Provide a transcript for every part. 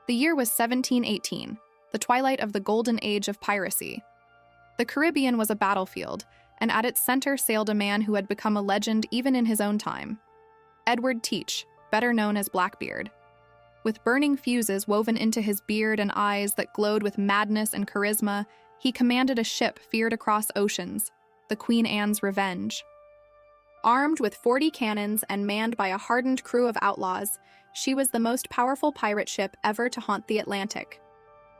The year was 1718, the twilight of the golden age of piracy. The Caribbean was a battlefield, and at its center sailed a man who had become a legend even in his own time. Edward Teach, better known as Blackbeard. With burning fuses woven into his beard and eyes that glowed with madness and charisma, he commanded a ship feared across oceans, the Queen Anne's Revenge. Armed with 40 cannons and manned by a hardened crew of outlaws, she was the most powerful pirate ship ever to haunt the Atlantic.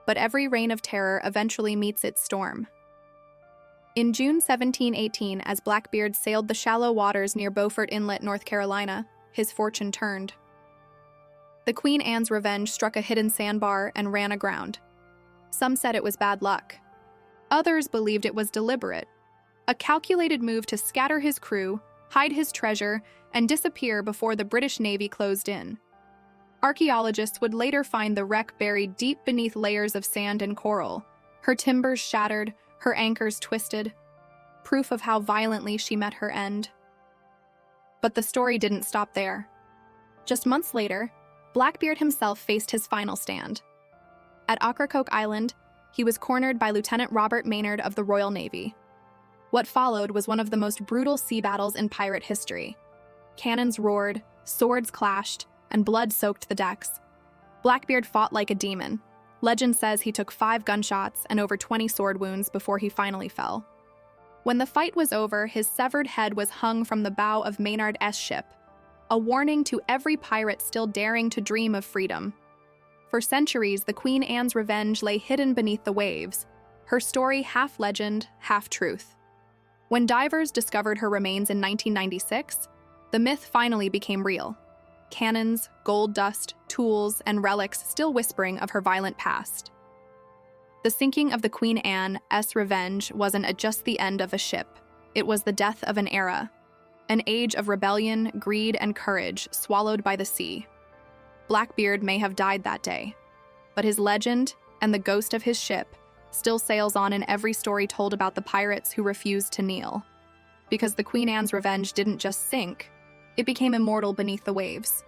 But every reign of terror eventually meets its storm. In June 1718, as Blackbeard sailed the shallow waters near Beaufort Inlet, North Carolina, his fortune turned. The Queen Anne's Revenge struck a hidden sandbar and ran aground. Some said it was bad luck. Others believed it was deliberate, a calculated move to scatter his crew, hide his treasure, and disappear before the British Navy closed in. Archaeologists would later find the wreck buried deep beneath layers of sand and coral, her timbers shattered, her anchors twisted, proof of how violently she met her end. But the story didn't stop there. Just months later, Blackbeard himself faced his final stand. At Ocracoke Island, he was cornered by Lieutenant Robert Maynard of the Royal Navy. What followed was one of the most brutal sea battles in pirate history. Cannons roared, swords clashed, and blood soaked the decks. Blackbeard fought like a demon. Legend says he took 5 gunshots and over 20 sword wounds before he finally fell. When the fight was over, his severed head was hung from the bow of Maynard's ship, a warning to every pirate still daring to dream of freedom. For centuries, the Queen Anne's Revenge lay hidden beneath the waves, her story half legend, half truth. When divers discovered her remains in 1996, the myth finally became real. Cannons, gold dust, tools, and relics still whispering of her violent past. The sinking of the Queen Anne's Revenge wasn't just the end of a ship. It was the death of an era, an age of rebellion, greed, and courage swallowed by the sea. Blackbeard may have died that day, but his legend and the ghost of his ship still sails on in every story told about the pirates who refused to kneel. Because the Queen Anne's Revenge didn't just sink, it became immortal beneath the waves.